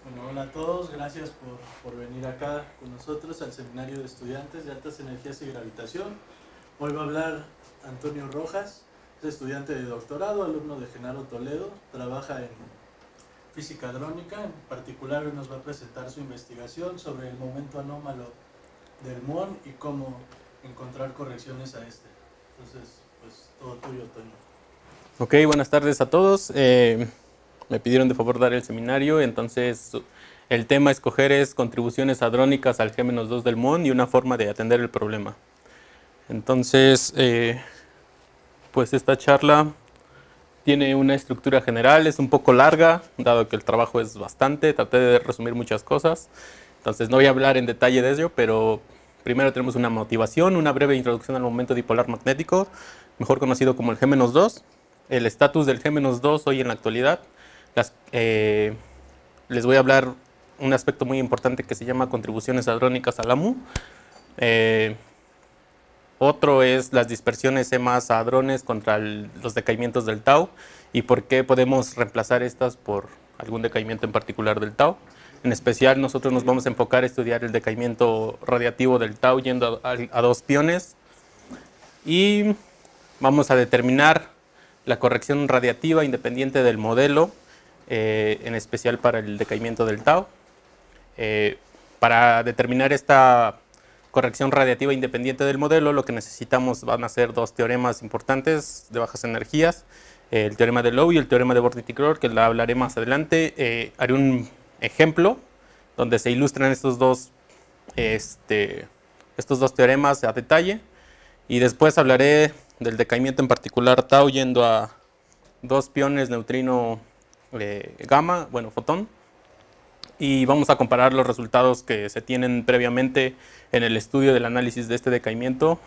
Bueno, hola a todos, gracias por venir acá con nosotros al seminario de estudiantes de altas energías y gravitación. Hoy va a hablar Antonio Rojas, es estudiante de doctorado, alumno de Genaro Toledo, trabaja en física drónica, en particular hoy nos va a presentar su investigación sobre el momento anómalo del muón y cómo encontrar correcciones a este. Entonces, pues todo tuyo, Antonio. Ok, buenas tardes a todos. Me pidieron de favor dar el seminario, entonces el tema a escoger es contribuciones hadrónicas al G-2 del muón y una forma de atender el problema. Entonces, pues esta charla tiene una estructura general, es un poco larga, dado que el trabajo es bastante, traté de resumir muchas cosas, entonces no voy a hablar en detalle de ello, pero primero tenemos una motivación, una breve introducción al momento dipolar magnético, mejor conocido como el G-2, el estatus del G-2 hoy en la actualidad, las, les voy a hablar un aspecto muy importante que se llama contribuciones hadrónicas al AMU. Otro es las dispersiones E más a hadrones contra los decaimientos del tau y por qué podemos reemplazar estas por algún decaimiento en particular del tau. En especial nosotros nos vamos a enfocar a estudiar el decaimiento radiativo del tau yendo a dos piones y vamos a determinar la corrección radiativa independiente del modelo, en especial para el decaimiento del tau. Para determinar esta corrección radiativa independiente del modelo, lo que necesitamos van a ser dos teoremas importantes de bajas energías, el teorema de Lowe y el teorema de Born-Dietrich, que la hablaré más adelante. Haré un ejemplo donde se ilustran estos dos teoremas a detalle y después hablaré del decaimiento en particular tau yendo a dos piones neutrino gamma, bueno, fotón, y vamos a comparar los resultados que se tienen previamente en el estudio del análisis de este decaimiento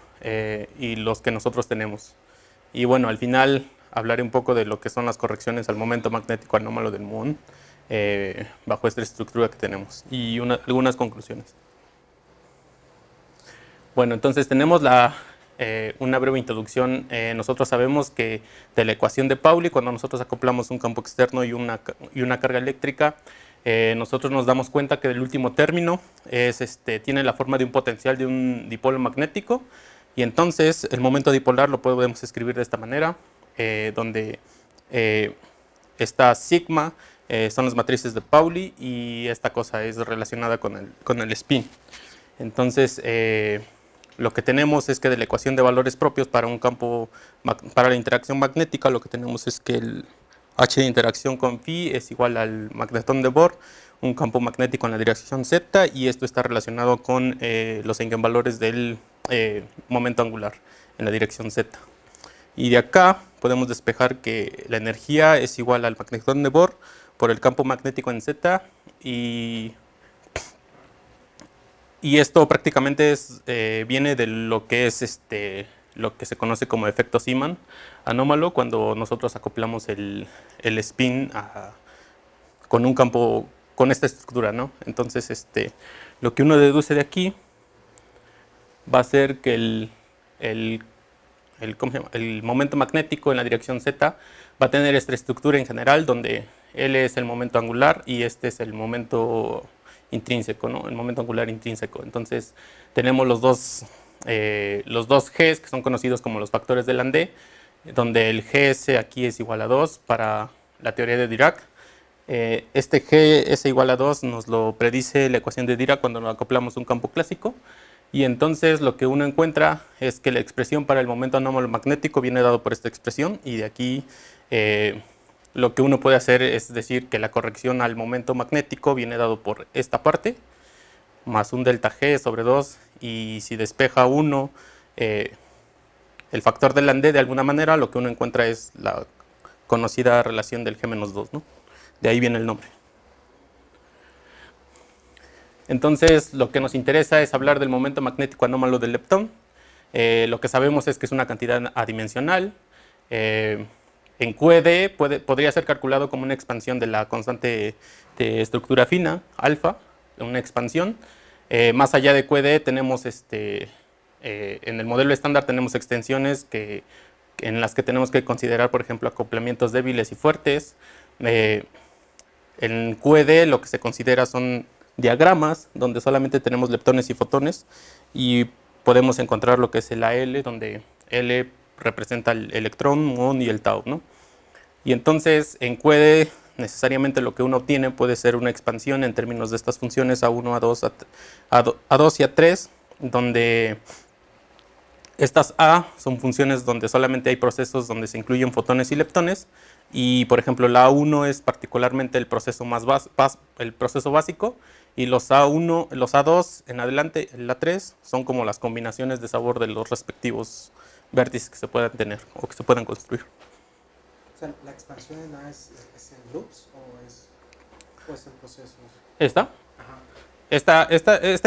y los que nosotros tenemos. Y bueno, al final hablaré un poco de lo que son las correcciones al momento magnético anómalo del muón bajo esta estructura que tenemos y algunas conclusiones. Bueno, entonces tenemos una breve introducción. Nosotros sabemos que de la ecuación de Pauli, cuando nosotros acoplamos un campo externo y una carga eléctrica, nosotros nos damos cuenta que el último término tiene la forma de un potencial de un dipolo magnético, y entonces el momento dipolar lo podemos escribir de esta manera, donde esta sigma son las matrices de Pauli y esta cosa es relacionada con el spin. Entonces, lo que tenemos es que de la ecuación de valores propios para un campo, para la interacción magnética, lo que tenemos es que el H de interacción con phi es igual al magnetón de Bohr, un campo magnético en la dirección z, y esto está relacionado con los eigenvalores del momento angular en la dirección z. Y de acá podemos despejar que la energía es igual al magnetón de Bohr por el campo magnético en z, y esto prácticamente viene de lo que es lo que se conoce como efecto Zeeman anómalo, cuando nosotros acoplamos el spin con un campo, con esta estructura, ¿no? Entonces, lo que uno deduce de aquí va a ser que ¿cómo se llama? El momento magnético en la dirección z va a tener esta estructura en general, donde L es el momento angular y este es el momento intrínseco, ¿no? El momento angular intrínseco. Entonces tenemos los dos Gs, que son conocidos como los factores de Landé, donde el Gs aquí es igual a 2 para la teoría de Dirac. Este Gs igual a 2 nos lo predice la ecuación de Dirac cuando nos acoplamos un campo clásico, y entonces lo que uno encuentra es que la expresión para el momento anómalo magnético viene dado por esta expresión, y de aquí lo que uno puede hacer es decir que la corrección al momento magnético viene dado por esta parte, más un delta G sobre 2, y si despeja 1 el factor de Landé de alguna manera, lo que uno encuentra es la conocida relación del G-2, ¿no? De ahí viene el nombre. Entonces, lo que nos interesa es hablar del momento magnético anómalo del leptón. Lo que sabemos es que es una cantidad adimensional. En QED podría ser calculado como una expansión de la constante de estructura fina, alfa, una expansión. Más allá de QED tenemos en el modelo estándar tenemos extensiones en las que tenemos que considerar, por ejemplo, acoplamientos débiles y fuertes. En QED lo que se considera son diagramas donde solamente tenemos leptones y fotones y podemos encontrar lo que es el AL, donde L representa el electrón, muón y el tau, ¿no? Y entonces en QED necesariamente lo que uno obtiene puede ser una expansión en términos de estas funciones A1, A2, A2 y A3, donde estas A son funciones donde solamente hay procesos donde se incluyen fotones y leptones, y por ejemplo la A1 es particularmente el proceso el proceso básico, y los A1, los A2 en adelante, la A3 son como las combinaciones de sabor de los respectivos vértices que se puedan tener o que se puedan construir. O sea, ¿la expansión en A es en loops o es en procesos? ¿Esta? Ajá. Esta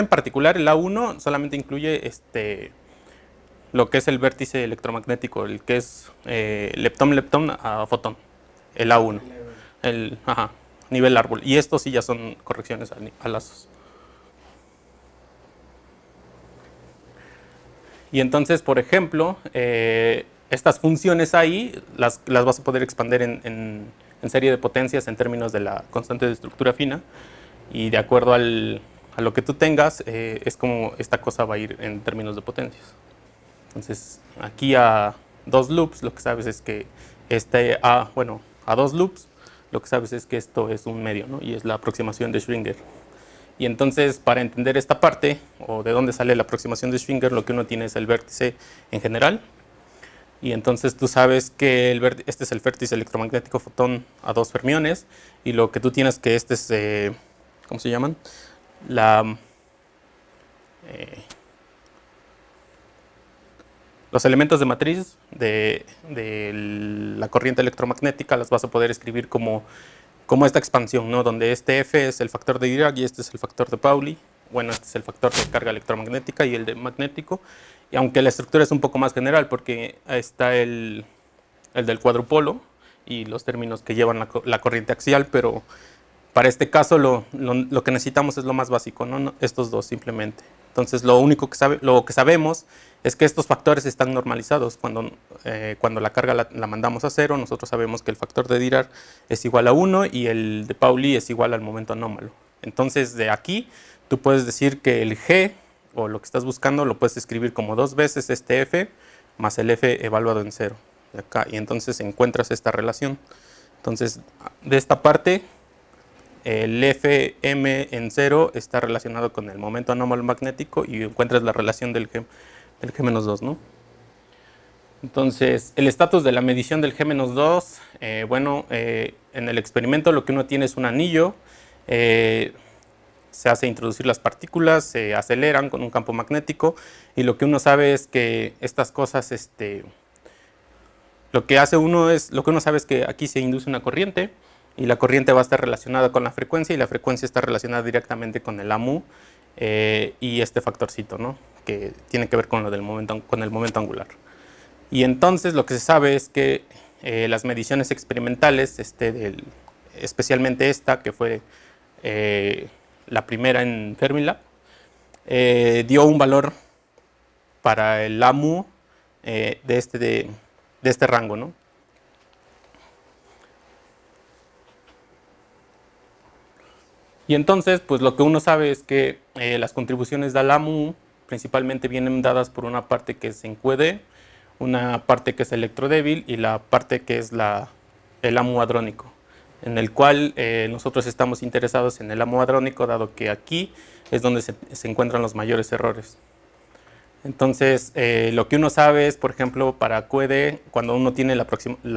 en particular, el A1, solamente incluye lo que es el vértice electromagnético, el que es leptón-leptón a fotón, el A1, nivel árbol. Y estos sí ya son correcciones a lazos. Y entonces, por ejemplo, estas funciones ahí las vas a poder expandir en serie de potencias en términos de la constante de estructura fina. Y de acuerdo a lo que tú tengas, es como esta cosa va a ir en términos de potencias. Entonces, aquí a 2 loops, lo que sabes es que a 2 loops, lo que sabes es que esto es un medio, ¿no? Y es la aproximación de Schrödinger. Y entonces, para entender esta parte, o de dónde sale la aproximación de Schrödinger, lo que uno tiene es el vértice en general. Y entonces tú sabes que este es el vértice electromagnético fotón a 2 fermiones. Y lo que tú tienes que este es, ¿cómo se llaman? Los elementos de matriz de la corriente electromagnética las vas a poder escribir como esta expansión, ¿no? Donde este F es el factor de Dirac y este es el factor de Pauli. Bueno, este es el factor de carga electromagnética y el de magnético. Y aunque la estructura es un poco más general porque está el del cuadrupolo y los términos que llevan la corriente axial, pero para este caso lo que necesitamos es lo más básico, ¿no? Estos dos simplemente. Entonces lo que sabemos es que estos factores están normalizados. Cuando la carga la mandamos a 0, nosotros sabemos que el factor de Dirac es igual a 1 y el de Pauli es igual al momento anómalo. Entonces de aquí tú puedes decir que el G, o lo que estás buscando, lo puedes escribir como 2 veces este F más el F evaluado en 0. De acá, y entonces encuentras esta relación. Entonces de esta parte, el Fm en 0 está relacionado con el momento anómalo magnético y encuentras la relación del G-2, ¿no? Entonces, el estatus de la medición del G-2, en el experimento lo que uno tiene es un anillo, se hace introducir las partículas, se aceleran con un campo magnético y lo que uno sabe es que estas cosas, lo que uno sabe es que aquí se induce una corriente y la corriente va a estar relacionada con la frecuencia y la frecuencia está relacionada directamente con el AMU y este factorcito, ¿no? Que tiene que ver con el momento angular. Y entonces lo que se sabe es que las mediciones experimentales, especialmente esta, que fue la primera en Fermilab, dio un valor para el AMU de este rango, ¿no? Y entonces, pues lo que uno sabe es que las contribuciones del AMU principalmente vienen dadas por una parte que es en QED, una parte que es electrodébil y la parte que es el AMU hadrónico, en el cual nosotros estamos interesados en el AMU hadrónico, dado que aquí es donde se encuentran los mayores errores. Entonces, lo que uno sabe es, por ejemplo, para QED, cuando uno tiene la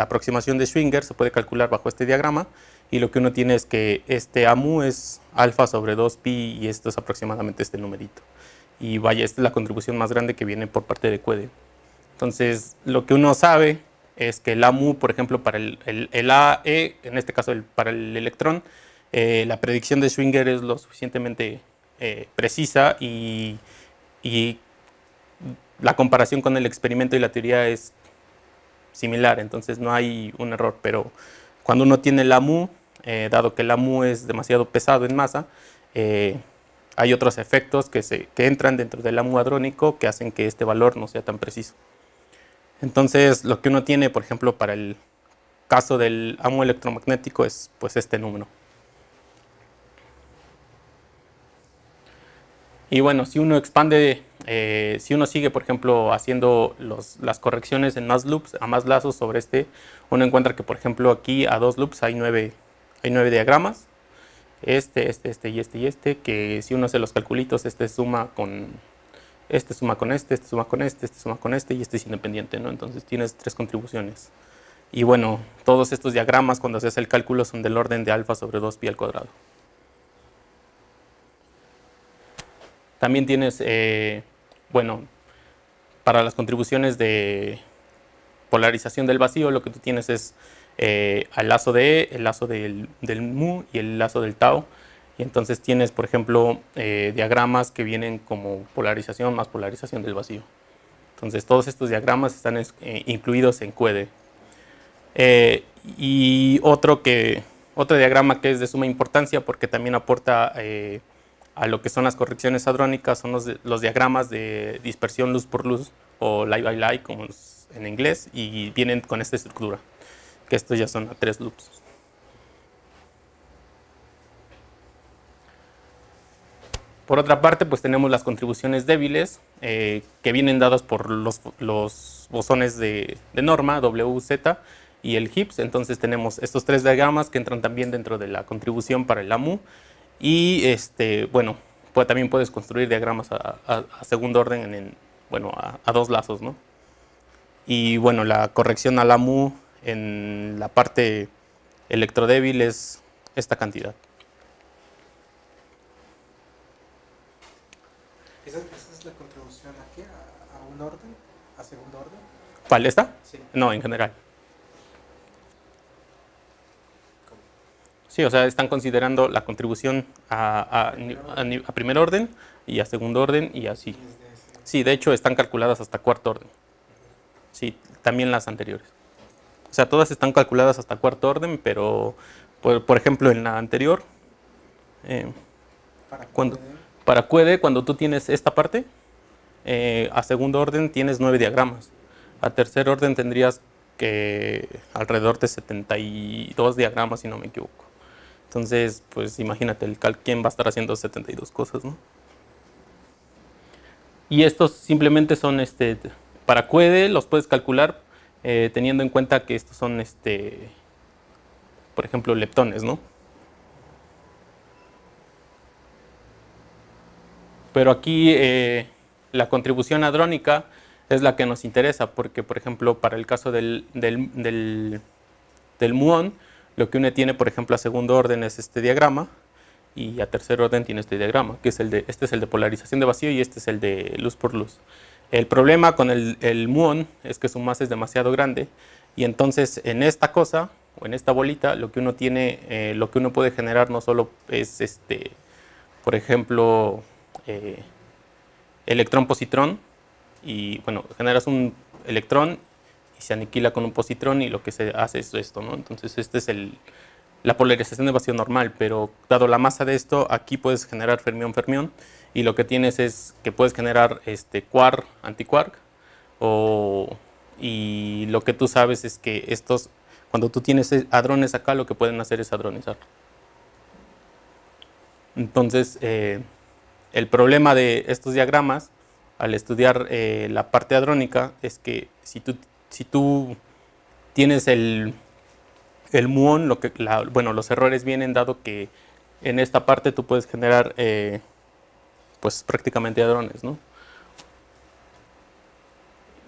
aproximación de Schrödinger, se puede calcular bajo este diagrama, y lo que uno tiene es que este AMU es alfa sobre 2pi y esto es aproximadamente este numerito. Y vaya, esta es la contribución más grande que viene por parte de QED. Entonces, lo que uno sabe es que el AMU, por ejemplo, para el AE, en este caso para el electrón, la predicción de Schrödinger es lo suficientemente precisa y la comparación con el experimento y la teoría es similar, entonces no hay un error, pero cuando uno tiene el AMU, dado que el AMU es demasiado pesado en masa, hay otros efectos que entran dentro del AMU hadrónico que hacen que este valor no sea tan preciso. Entonces, lo que uno tiene, por ejemplo, para el caso del AMU electromagnético es pues este número. Y bueno, si uno expande, si uno sigue, por ejemplo, haciendo las correcciones en más loops, a más lazos sobre este, uno encuentra que, por ejemplo, aquí a 2 loops hay 9 diagramas. Este y este, que si uno hace los calculitos, este suma con este, suma con este suma con este suma con este, y este es independiente, ¿no? Entonces tienes 3 contribuciones. Y bueno, todos estos diagramas, cuando se hace el cálculo, son del orden de alfa sobre 2pi al cuadrado. También tienes, bueno, para las contribuciones de polarización del vacío, lo que tú tienes es el lazo de E, el lazo del mu y el lazo del tau. Y entonces tienes, por ejemplo, diagramas que vienen como polarización más polarización del vacío. Entonces todos estos diagramas están incluidos en QED. Y otro diagrama que es de suma importancia porque también aporta a lo que son las correcciones hadrónicas son los diagramas de dispersión luz por luz o light by light como en inglés, y vienen con esta estructura, que estos ya son a 3 loops. Por otra parte, pues tenemos las contribuciones débiles que vienen dadas por los bosones de norma, W, Z y el Gibbs. Entonces tenemos estos 3 diagramas que entran también dentro de la contribución para el AMU. Y bueno, también puedes construir diagramas a segundo orden, bueno, a 2 lazos, ¿no? Y bueno, la corrección al AMU en la parte electrodébil es esta cantidad. ¿Esa es la contribución aquí a un orden? ¿A segundo orden? ¿Cuál esta? Sí. No, en general. ¿Cómo? Sí, o sea, están considerando la contribución a primer orden y a segundo orden y así. Sí, de hecho están calculadas hasta cuarto orden. Sí, también las anteriores. O sea, todas están calculadas hasta cuarto orden, pero, por ejemplo, en la anterior, para QED, cuando tú tienes esta parte, a segundo orden tienes 9 diagramas. A tercer orden tendrías que alrededor de 72 diagramas, si no me equivoco. Entonces, pues imagínate, ¿quién va a estar haciendo 72 cosas, no? Y estos simplemente son, para QED los puedes calcular teniendo en cuenta que estos son, por ejemplo, leptones, ¿no? Pero aquí la contribución hadrónica es la que nos interesa, porque, por ejemplo, para el caso del muón, lo que uno tiene, por ejemplo, a segundo orden es este diagrama, y a tercer orden tiene este diagrama, que es este es el de polarización de vacío y este es el de luz por luz. El problema con el muón es que su masa es demasiado grande, y entonces en esta cosa, o en esta bolita, lo que uno tiene, lo que uno puede generar no solo es, por ejemplo, electrón-positrón, y bueno, generas un electrón y se aniquila con un positrón, y lo que se hace es esto, ¿no? Entonces este es la polarización de vacío normal, pero dado la masa de esto, aquí puedes generar fermión-fermión, y lo que tienes es que puedes generar quark, antiquark, y lo que tú sabes es que estos, cuando tú tienes hadrones acá, lo que pueden hacer es hadronizar. Entonces, el problema de estos diagramas, al estudiar la parte hadrónica, es que si tú tienes el muón, bueno, los errores vienen dado que en esta parte tú puedes generar pues prácticamente hadrones, ¿no?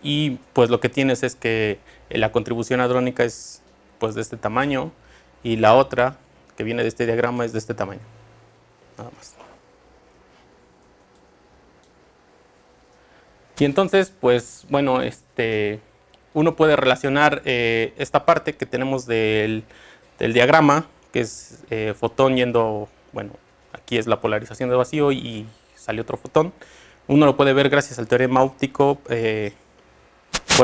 Y pues lo que tienes es que la contribución hadrónica es pues de este tamaño, y la otra que viene de este diagrama es de este tamaño, nada más. Y entonces, pues bueno, uno puede relacionar esta parte que tenemos del diagrama, que es fotón yendo, bueno, aquí es la polarización de vacío y sale otro fotón. Uno lo puede ver gracias al teorema óptico de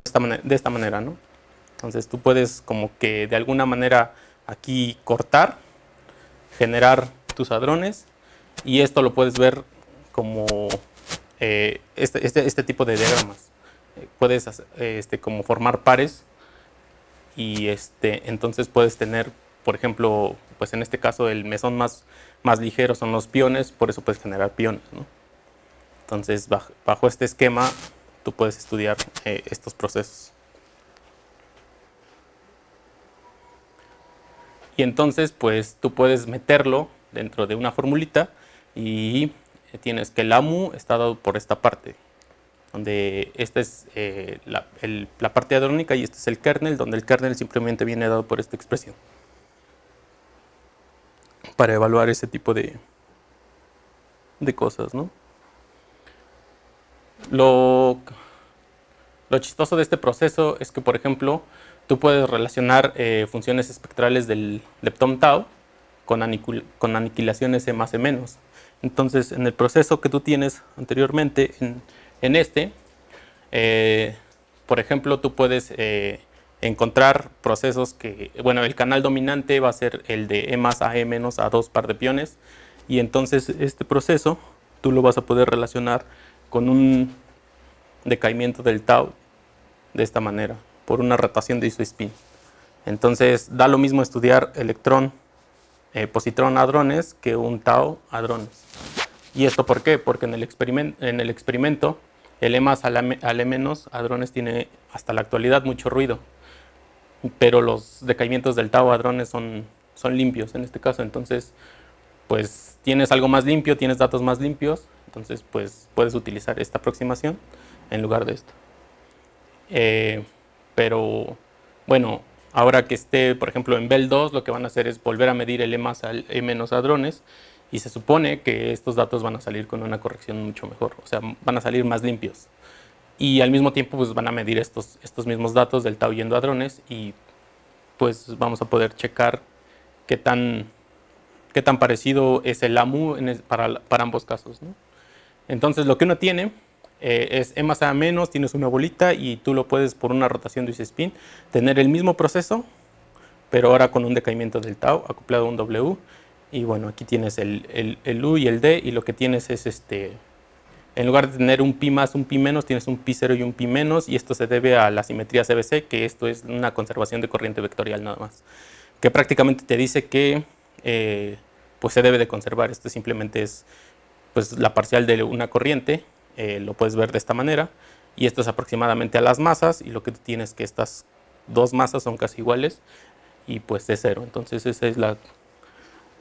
esta manera, ¿no? Entonces tú puedes como que de alguna manera aquí cortar, generar tus hadrones, y esto lo puedes ver como este tipo de diagramas. Puedes como formar pares, y entonces puedes tener, por ejemplo, pues en este caso el mesón más ligero son los piones, por eso puedes generar piones, ¿no? Entonces, bajo este esquema, tú puedes estudiar estos procesos. Y entonces, pues, tú puedes meterlo dentro de una formulita y tienes que el AMU está dado por esta parte, donde esta es la parte hadrónica y este es el kernel, donde el kernel simplemente viene dado por esta expresión, para evaluar ese tipo de cosas, ¿no? Lo chistoso de este proceso es que, por ejemplo, tú puedes relacionar funciones espectrales del leptón tau con aniquilaciones E más E menos. Entonces, en el proceso que tú tienes anteriormente, en este, por ejemplo, tú puedes encontrar procesos que, bueno, el canal dominante va a ser el de E más a E menos a 2 par de piones, y entonces este proceso tú lo vas a poder relacionar con un decaimiento del tau de esta manera, por una rotación de isospin. Entonces da lo mismo estudiar electrón, positrón hadrones que un tau hadrones. ¿Y esto por qué? Porque en el experimento el E más al E menos hadrones tiene hasta la actualidad mucho ruido, pero los decaimientos del tau hadrones son limpios en este caso. Entonces, pues tienes algo más limpio, tienes datos más limpios, entonces pues puedes utilizar esta aproximación en lugar de esto. Pero bueno, ahora que esté, por ejemplo, en BEL 2, lo que van a hacer es volver a medir el E más al E menos hadrones, y se supone que estos datos van a salir con una corrección mucho mejor, o sea, van a salir más limpios. Y al mismo tiempo pues van a medir estos mismos datos del tau yendo a hadrones, y pues vamos a poder checar qué tan parecido es el AMU para ambos casos, ¿no? Entonces lo que uno tiene es E más A menos, tienes una bolita y tú lo puedes, por una rotación de isospin, tener el mismo proceso, pero ahora con un decaimiento del tau acoplado a un W. Y bueno, aquí tienes el U y el D, y lo que tienes es en lugar de tener un pi más, un pi menos, tienes un pi 0 y un pi menos, y esto se debe a la simetría CBC, que esto es una conservación de corriente vectorial nada más, que prácticamente te dice que pues se debe de conservar. Esto simplemente es pues la parcial de una corriente, lo puedes ver de esta manera, y esto es aproximadamente a las masas, y lo que tú tienes es que estas dos masas son casi iguales, y pues es cero. Entonces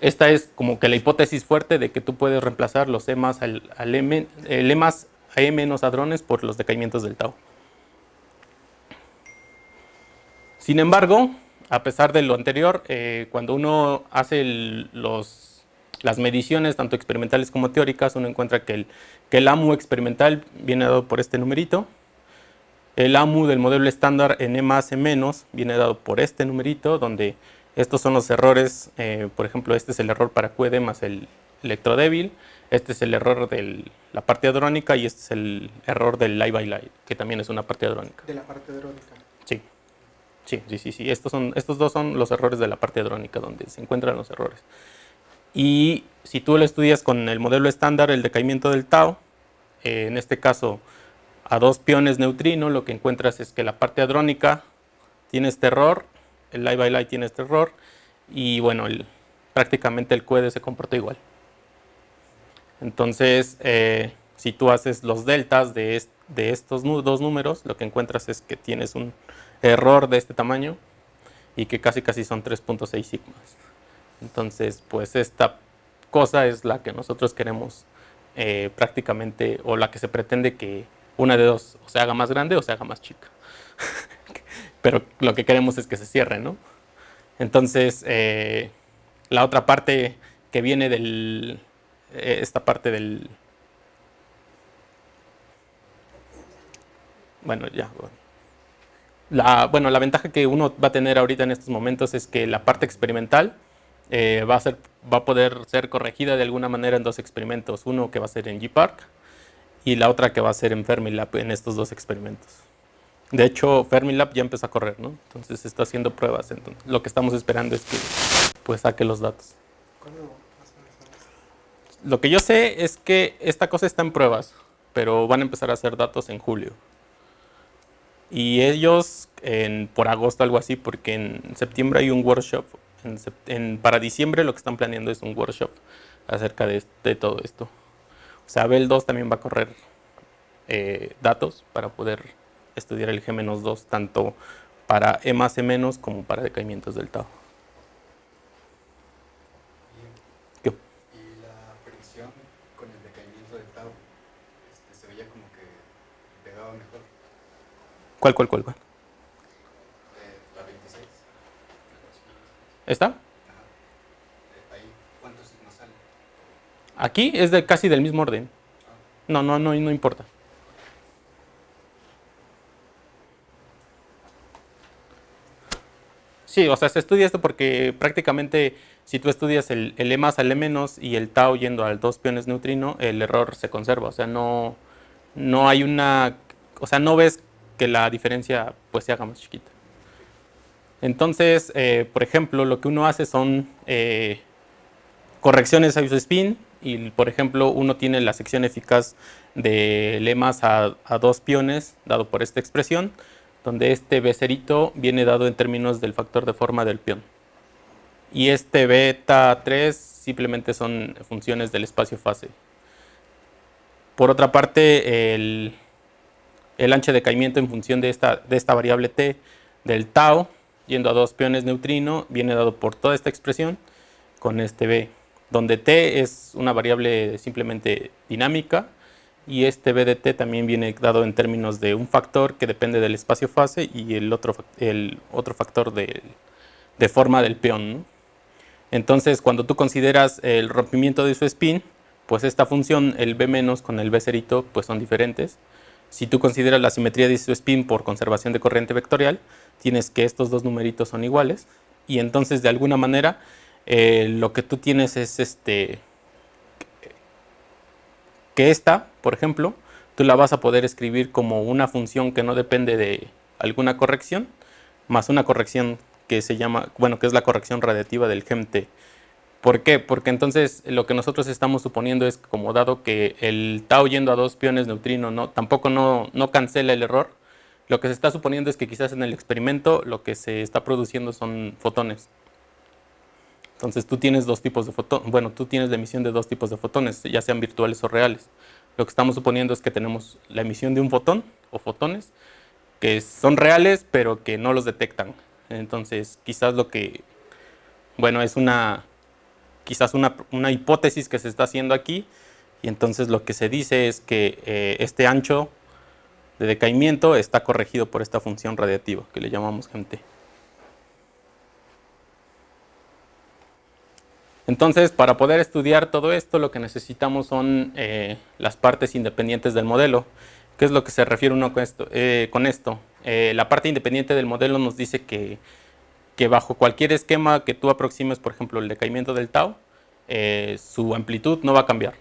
esta es como que la hipótesis fuerte de que tú puedes reemplazar los E más el E más a E menos hadrones por los decaimientos del tau. Sin embargo, a pesar de lo anterior, cuando uno hace las mediciones, tanto experimentales como teóricas, uno encuentra que el AMU experimental viene dado por este numerito. El AMU del modelo estándar en E más E menos viene dado por este numerito, donde estos son los errores. Por ejemplo, este es el error para QED más el electrodébil, este es el error de la parte hadrónica, y este es el error del lie by lie, que también es una parte hadrónica. De la parte hadrónica. Sí. Sí. Estos dos son los errores de la parte hadrónica, donde se encuentran los errores. Y si tú lo estudias con el modelo estándar, el decaimiento del tau, en este caso a 2 piones neutrino, lo que encuentras es que la parte hadrónica tiene este error, el lie by lie tiene este error, y bueno, prácticamente el QED se comporta igual. Entonces, si tú haces los deltas de estos dos números, lo que encuentras es que tienes un error de este tamaño, y que casi son 3.6 sigmas. Entonces, pues esta cosa es la que nosotros queremos prácticamente, o la que se pretende que una de dos, o se haga más grande o se haga más chica. Pero lo que queremos es que se cierre, ¿no? Entonces, la otra parte que viene esta parte del... Bueno, ya. La ventaja que uno va a tener ahorita en estos momentos es que la parte experimental va a poder ser corregida de alguna manera en dos experimentos. Uno que va a ser en GPark y la otra que va a ser en Fermilab, en estos dos experimentos. De hecho, Fermilab ya empezó a correr, ¿no? Entonces está haciendo pruebas. Entonces, lo que estamos esperando es que pues saque los datos. ¿Cuándo vas a empezar? Lo que yo sé es que esta cosa está en pruebas, pero van a empezar a hacer datos en julio. Y ellos por agosto, algo así, porque en septiembre hay un workshop. Para diciembre lo que están planeando es un workshop acerca de todo esto. O sea, BEL2 también va a correr datos para poder estudiar el G-2, tanto para E más E menos como para decaimientos del tau. ¿Qué? Y la fricción con el decaimiento del tau se veía como que pegaba mejor. ¿Cuál? La 26. ¿Esta? Ajá. Ahí, ¿cuántos signos salen? Aquí es casi del mismo orden. No importa. Sí, o sea, se estudia esto porque prácticamente si tú estudias el E más al E menos y el tau yendo a 2 piones neutrino, el error se conserva. O sea, no hay una... O sea, no ves que la diferencia pues se haga más chiquita. Entonces, por ejemplo, lo que uno hace son correcciones a isospin y, por ejemplo, uno tiene la sección eficaz de E más a 2 piones, dado por esta expresión, donde este B0 viene dado en términos del factor de forma del pión. Y este beta 3 simplemente son funciones del espacio-fase. Por otra parte, el ancho de decaimiento en función de esta variable t del tau, yendo a 2 piones neutrino, viene dado por toda esta expresión con este b, donde t es una variable simplemente dinámica, y este b de t también viene dado en términos de un factor que depende del espacio-fase y el otro factor de forma del peón, ¿no? Entonces, cuando tú consideras el rompimiento de su spin, pues esta función, el b menos con el b cerito, pues son diferentes. Si tú consideras la simetría de su spin por conservación de corriente vectorial, tienes que estos dos numeritos son iguales, y entonces de alguna manera lo que tú tienes es que esta, por ejemplo, tú la vas a poder escribir como una función que no depende de alguna corrección, más una corrección que se llama, bueno, que es la corrección radiativa del GEM-T. ¿Por qué? Porque entonces lo que nosotros estamos suponiendo es, como dado que el tau yendo a 2 piones neutrino tampoco no cancela el error, lo que se está suponiendo es que quizás en el experimento lo que se está produciendo son fotones. Entonces tú tienes dos tipos de fotones, bueno, tú tienes la emisión de dos tipos de fotones, ya sean virtuales o reales. Lo que estamos suponiendo es que tenemos la emisión de un fotón o fotones que son reales pero que no los detectan. Entonces quizás lo que, bueno, es quizás una hipótesis que se está haciendo aquí, y entonces lo que se dice es que este ancho de decaimiento está corregido por esta función radiativa que le llamamos GEM-T. Entonces, para poder estudiar todo esto, lo que necesitamos son las partes independientes del modelo. ¿Qué es lo que se refiere uno con esto? La parte independiente del modelo nos dice que bajo cualquier esquema que tú aproximes, por ejemplo, el decaimiento del tau, su amplitud no va a cambiar.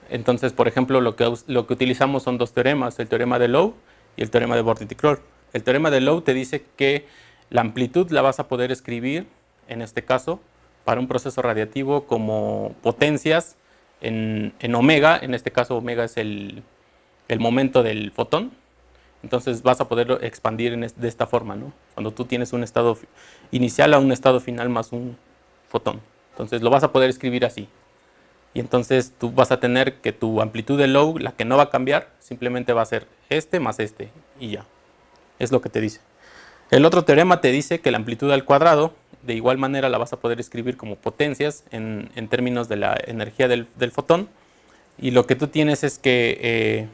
Entonces, por ejemplo, lo que utilizamos son dos teoremas, el teorema de Lowe y el teorema de Bordin-Tiklor. El teorema de Lowe te dice que la amplitud la vas a poder escribir, en este caso, para un proceso radiativo como potencias en omega. En este caso, omega es el momento del fotón. Entonces vas a poderlo expandir de esta forma, ¿no? Cuando tú tienes un estado inicial a un estado final más un fotón. Entonces lo vas a poder escribir así. Y entonces tú vas a tener que tu amplitud de Lowe, la que no va a cambiar, simplemente va a ser este más este, y ya. Es lo que te dice. El otro teorema te dice que la amplitud al cuadrado, de igual manera la vas a poder escribir como potencias en términos de la energía del fotón. Y lo que tú tienes es que,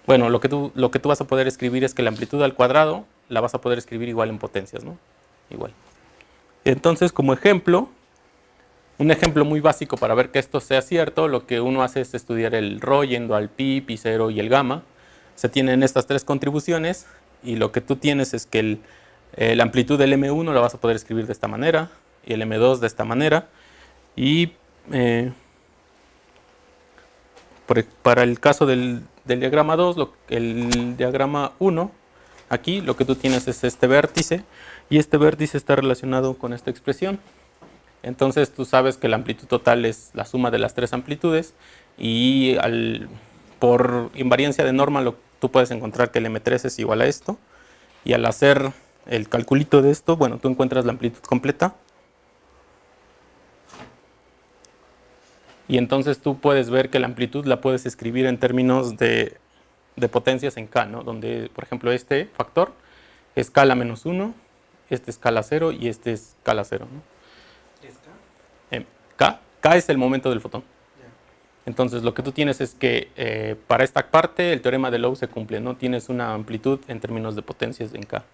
bueno, lo que tú vas a poder escribir es que la amplitud al cuadrado la vas a poder escribir igual en potencias, ¿no? Igual. Entonces, como ejemplo, un ejemplo muy básico para ver que esto sea cierto, lo que uno hace es estudiar el ρ yendo al pi, pi0 y el gamma. Se tienen estas tres contribuciones, y lo que tú tienes es que la amplitud del M1 la vas a poder escribir de esta manera, y el M2 de esta manera, y para el caso del diagrama 2, el diagrama 1, aquí lo que tú tienes es este vértice, y este vértice está relacionado con esta expresión. Entonces tú sabes que la amplitud total es la suma de las tres amplitudes, y por invariancia de norma tú puedes encontrar que el M3 es igual a esto, y al hacer el calculito de esto, bueno, tú encuentras la amplitud completa. Y entonces tú puedes ver que la amplitud la puedes escribir en términos de potencias en K, ¿no? Donde, por ejemplo, este factor es escala menos 1, este escala 0 y este es escala 0, ¿no? ¿Es K? K es el momento del fotón. Ya. Entonces lo que tú tienes es que para esta parte el teorema de Lowe se cumple, ¿no? Tienes una amplitud en términos de potencias en K.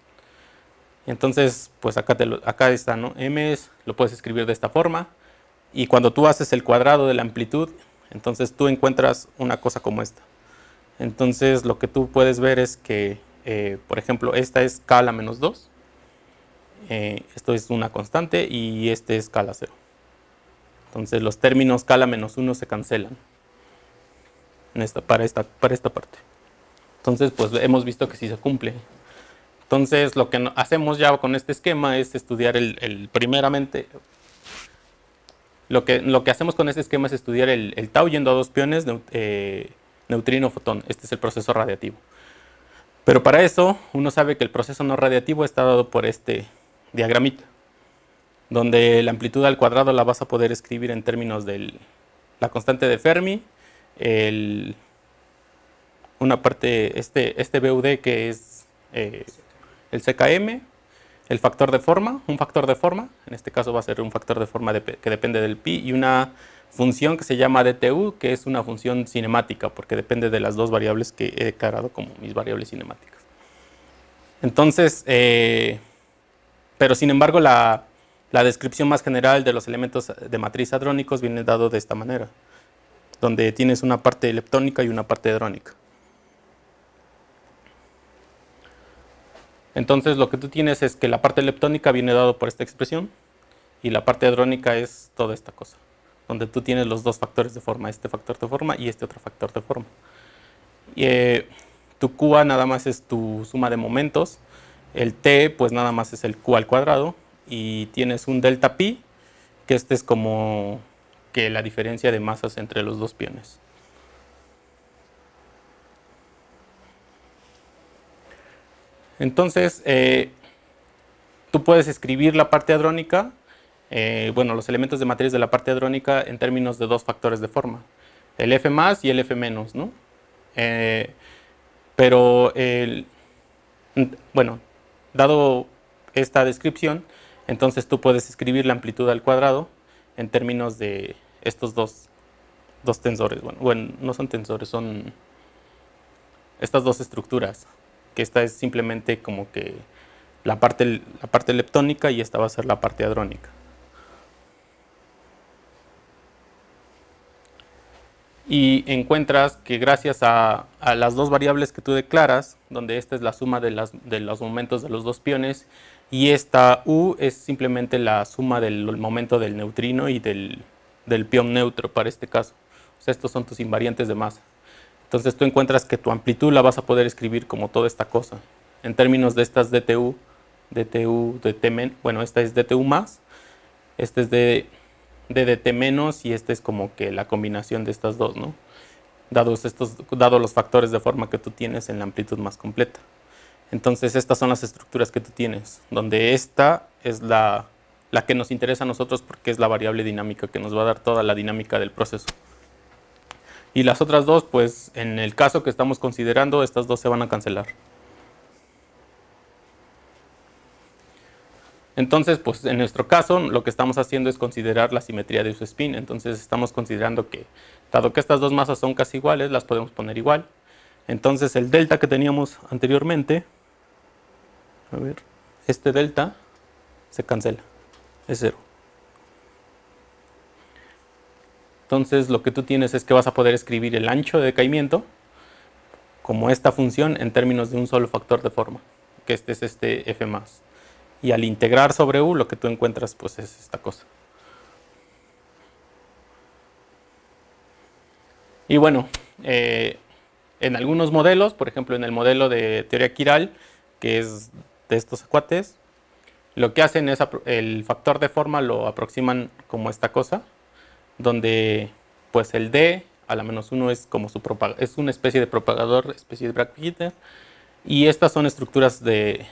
Entonces, pues acá está, ¿no? M lo puedes escribir de esta forma. Y cuando tú haces el cuadrado de la amplitud, entonces tú encuentras una cosa como esta. Entonces lo que tú puedes ver es que, por ejemplo, esta es K a la menos 2. Esto es una constante y este es escala 0. Entonces los términos K a la menos 1 se cancelan para esta parte. Entonces pues hemos visto que sí se cumple. Entonces lo que hacemos ya con este esquema es estudiar primeramente, lo que hacemos con este esquema es estudiar el tau yendo a dos piones, neutrino-fotón. Este es el proceso radiativo. Pero para eso uno sabe que el proceso no radiativo está dado por este diagramita, donde la amplitud al cuadrado la vas a poder escribir en términos de la constante de Fermi, una parte, este BUD que es el CKM, el factor de forma, un factor de forma, en este caso va a ser un factor de forma que depende del pi, y una función que se llama DTU, que es una función cinemática, porque depende de las dos variables que he declarado como mis variables cinemáticas. Entonces, pero sin embargo la descripción más general de los elementos de matriz hadrónicos viene dado de esta manera, donde tienes una parte leptónica y una parte hadrónica. Entonces lo que tú tienes es que la parte leptónica viene dado por esta expresión y la parte hadrónica es toda esta cosa, donde tú tienes los dos factores de forma, este factor de forma y este otro factor de forma. Y, tu QA nada más es tu suma de momentos, el T pues nada más es el Q al cuadrado y tienes un delta pi, que este es como que la diferencia de masas entre los dos piones. Entonces, tú puedes escribir la parte hadrónica, bueno, los elementos de matriz de la parte hadrónica en términos de dos factores de forma, el F más y el F menos, ¿no? Pero, bueno, dado esta descripción, entonces tú puedes escribir la amplitud al cuadrado en términos de estos dos tensores. Bueno, no son tensores, son estas dos estructuras, que esta es simplemente como que la parte leptónica y esta va a ser la parte hadrónica. Y encuentras que gracias a las dos variables que tú declaras, donde esta es la suma de los momentos de los dos piones y esta U es simplemente la suma del momento del neutrino y del pion neutro para este caso. O sea, estos son tus invariantes de masa. Entonces tú encuentras que tu amplitud la vas a poder escribir como toda esta cosa. En términos de estas DTU, DT, bueno, esta es DTU más, este es de DT menos y este es como que la combinación de estas dos, ¿no? Dados los factores de forma que tú tienes en la amplitud más completa. Entonces estas son las estructuras que tú tienes, donde esta es la que nos interesa a nosotros porque es la variable dinámica que nos va a dar toda la dinámica del proceso. Y las otras dos, pues en el caso que estamos considerando, estas dos se van a cancelar. Entonces, pues en nuestro caso, lo que estamos haciendo es considerar la simetría de su spin. Entonces estamos considerando que, dado que estas dos masas son casi iguales, las podemos poner igual. Entonces el delta que teníamos anteriormente, a ver, este delta se cancela, es 0. Entonces lo que tú tienes es que vas a poder escribir el ancho de decaimiento como esta función en términos de un solo factor de forma, que este es este F más. Y al integrar sobre U lo que tú encuentras pues es esta cosa. Y bueno, en algunos modelos, por ejemplo en el modelo de teoría quiral, que es de estos cuates, lo que hacen es el factor de forma lo aproximan como esta cosa, donde pues el D a la menos 1 es como es una especie de propagador, especie de Bragg-Peter, y estas son estructuras que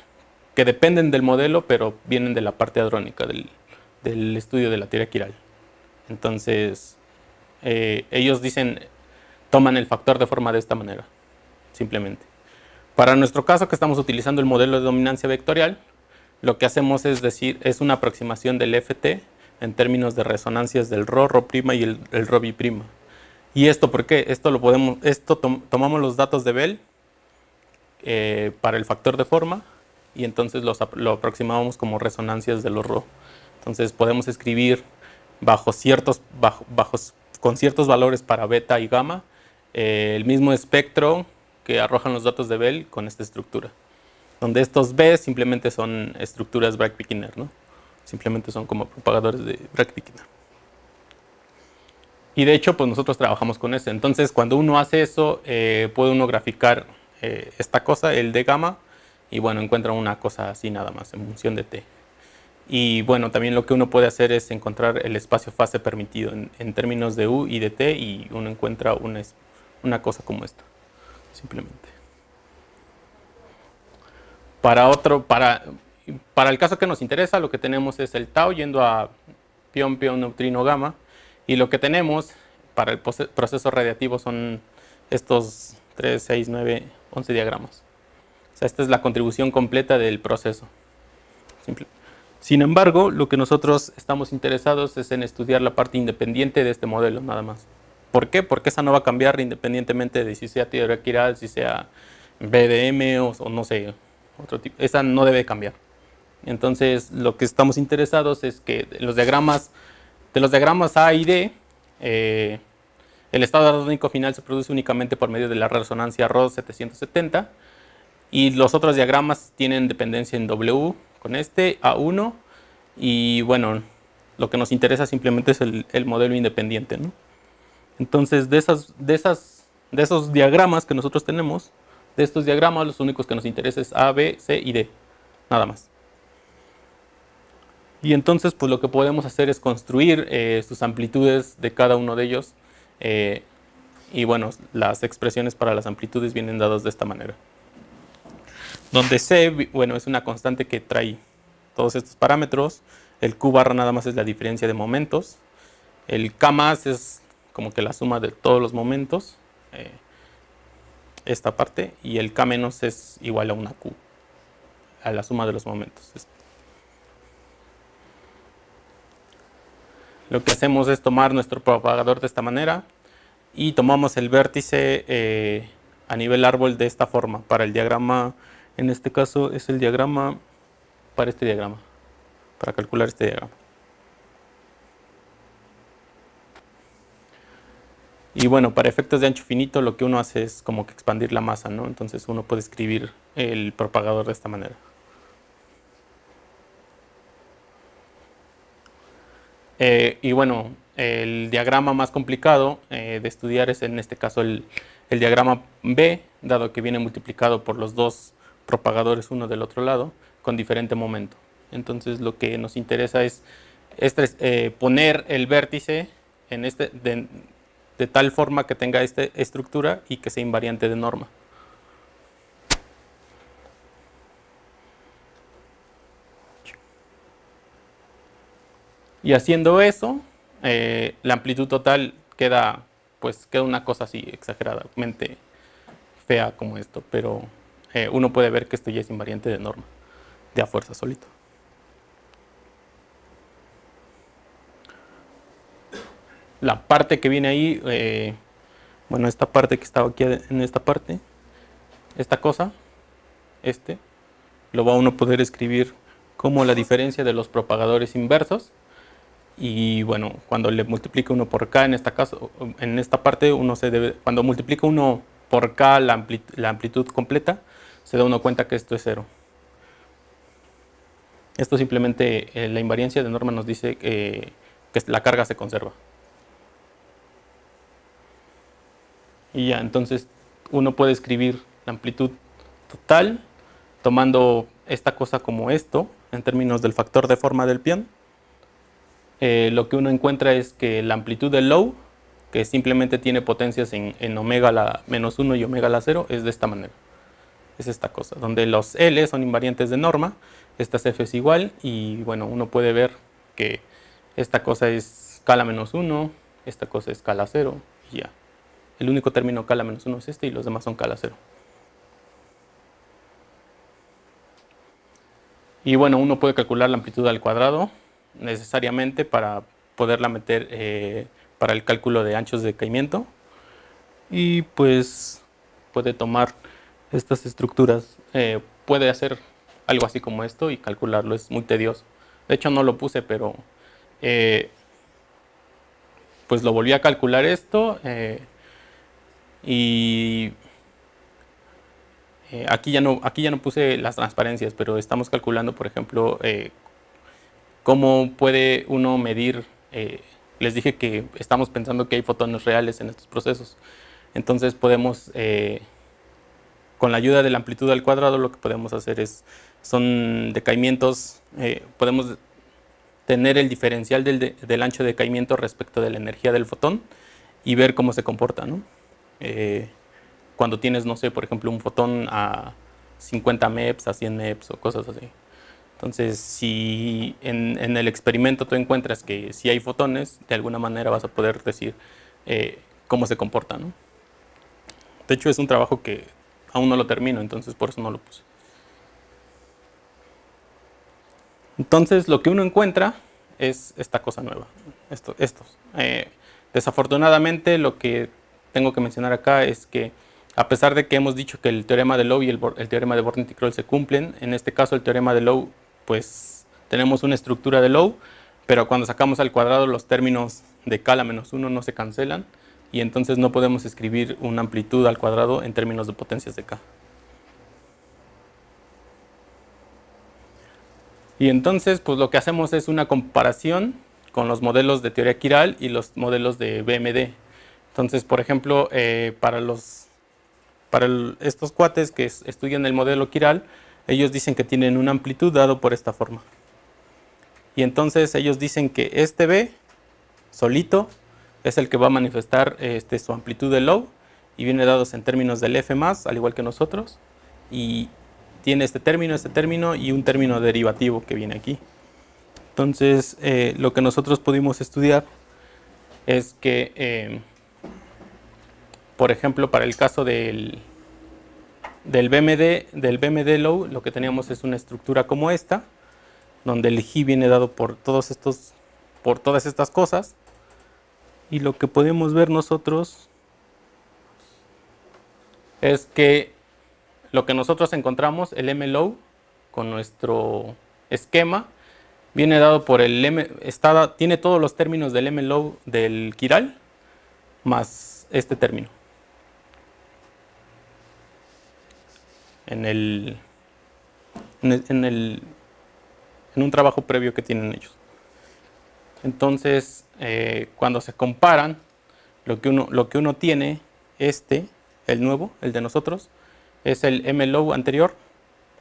dependen del modelo, pero vienen de la parte hadrónica del estudio de la teoría quiral. Entonces, ellos dicen, toman el factor de forma de esta manera, simplemente. Para nuestro caso, que estamos utilizando el modelo de dominancia vectorial, lo que hacemos es decir, es una aproximación del FT en términos de resonancias del ρ, ρ' y el ρb'. ¿Y esto por qué? Tomamos los datos de Bell para el factor de forma y entonces lo aproximamos como resonancias de los ρ. Entonces podemos escribir con ciertos valores para beta y gamma el mismo espectro que arrojan los datos de Bell con esta estructura, donde estos B simplemente son estructuras Bragg-Pekinner, ¿no? Simplemente son como propagadores de Bragg-Pekinner. Y de hecho, pues nosotros trabajamos con eso. Entonces, cuando uno hace eso, puede uno graficar esta cosa, el de gamma, y bueno, encuentra una cosa así nada más, en función de t. Y bueno, también lo que uno puede hacer es encontrar el espacio fase permitido en términos de u y de t, y uno encuentra una cosa como esta, simplemente. Para el caso que nos interesa, lo que tenemos es el tau yendo a pion, neutrino, gamma, y lo que tenemos para el proceso radiativo son estos 3, 6, 9, 11 diagramas. O sea, esta es la contribución completa del proceso. Simple. Sin embargo, lo que nosotros estamos interesados es en estudiar la parte independiente de este modelo, nada más. ¿Por qué? Porque esa no va a cambiar independientemente de si sea teoría quiral, si sea BDM o no sé, otro tipo. Esa no debe cambiar. Entonces, lo que estamos interesados es que de los diagramas A y D, el estado armónico final se produce únicamente por medio de la resonancia ρ 770, y los otros diagramas tienen dependencia en W con este A1, y bueno, lo que nos interesa simplemente es el modelo independiente, ¿no? Entonces, de esos diagramas que nosotros tenemos, de estos diagramas, los únicos que nos interesa es A, B, C y D, nada más. Y entonces, pues lo que podemos hacer es construir sus amplitudes de cada uno de ellos. Y bueno, las expresiones para las amplitudes vienen dadas de esta manera. Donde C, bueno, es una constante que trae todos estos parámetros. El Q barra nada más es la diferencia de momentos. El K más es como que la suma de todos los momentos. Esta parte. Y el K menos es igual a una Q, a la suma de los momentos. Lo que hacemos es tomar nuestro propagador de esta manera y tomamos el vértice a nivel árbol de esta forma. Para el diagrama, en este caso es el diagrama para este diagrama, para calcular este diagrama. Y bueno, para efectos de ancho finito lo que uno hace es como que expandir la masa, ¿no? Entonces uno puede escribir el propagador de esta manera. Y bueno, el diagrama más complicado de estudiar es en este caso el diagrama B, dado que viene multiplicado por los dos propagadores uno del otro lado con diferente momento. Entonces lo que nos interesa es poner el vértice en de tal forma que tenga esta estructura y que sea invariante de norma. Y haciendo eso, la amplitud total queda una cosa así exageradamente fea como esto, pero uno puede ver que esto ya es invariante de norma, de a fuerza solito. La parte que viene ahí, bueno, esta parte que estaba aquí en esta parte, esta cosa, lo va uno a poder escribir como la diferencia de los propagadores inversos. Y bueno, cuando le multiplica uno por k, en esta parte, cuando multiplica uno por k la amplitud completa, se da uno cuenta que esto es 0. Esto simplemente, la invariancia de norma nos dice que la carga se conserva. Y ya, entonces uno puede escribir la amplitud total tomando esta cosa como esto, en términos del factor de forma del pion. Lo que uno encuentra es que la amplitud del low, que simplemente tiene potencias en omega la menos 1 y omega la 0, es de esta manera. Es esta cosa, donde los L son invariantes de norma, estas F es igual, y bueno, uno puede ver que esta cosa es K la menos 1, esta cosa es cala 0 y ya. El único término cala -1 es este y los demás son cala 0. Y bueno, uno puede calcular la amplitud al cuadrado necesariamente para poderla meter para el cálculo de anchos de decaimiento. Y pues puede tomar estas estructuras, puede hacer algo así como esto y calcularlo, es muy tedioso. De hecho no lo puse, pero pues lo volví a calcular esto y aquí ya no puse las transparencias, pero estamos calculando, por ejemplo, cómo puede uno medir. Les dije que estamos pensando que hay fotones reales en estos procesos. Entonces podemos, con la ayuda de la amplitud al cuadrado, lo que podemos hacer son decaimientos, podemos tener el diferencial del ancho de decaimiento respecto de la energía del fotón y ver cómo se comporta, ¿no? Cuando tienes, no sé, por ejemplo, un fotón a 50 MeV, a 100 MeV o cosas así. Entonces, si en el experimento tú encuentras que si hay fotones, de alguna manera vas a poder decir cómo se comporta, ¿no? De hecho, es un trabajo que aún no lo termino, entonces por eso no lo puse. Entonces, lo que uno encuentra es esta cosa nueva, estos. Desafortunadamente, lo que tengo que mencionar acá es que, a pesar de que hemos dicho que el teorema de Lowe y el teorema de Born-Kroll se cumplen, en este caso el teorema de Lowe, pues tenemos una estructura de Lowe, pero cuando sacamos al cuadrado los términos de cala -1 no se cancelan, y entonces no podemos escribir una amplitud al cuadrado en términos de potencias de K. Y entonces, pues lo que hacemos es una comparación con los modelos de teoría quiral y los modelos de BMD. Entonces, por ejemplo, para estos cuates que estudian el modelo quiral, ellos dicen que tienen una amplitud dado por esta forma. Y entonces ellos dicen que este B solito es el que va a manifestar su amplitud de Lowe y viene dado en términos del F+, al igual que nosotros, y tiene este término y un término derivativo que viene aquí. Entonces, lo que nosotros pudimos estudiar es que, por ejemplo, para el caso del BMD Lowe, lo que teníamos es una estructura como esta, donde el G viene dado por todas estas cosas, y lo que podemos ver nosotros es que lo que nosotros encontramos, el M Lowe, con nuestro esquema, viene dado por el tiene todos los términos del M Lowe del quiral, más este término. En un trabajo previo que tienen ellos. Entonces, cuando se comparan, lo que uno tiene, el nuevo, el de nosotros, es el M Lowe anterior,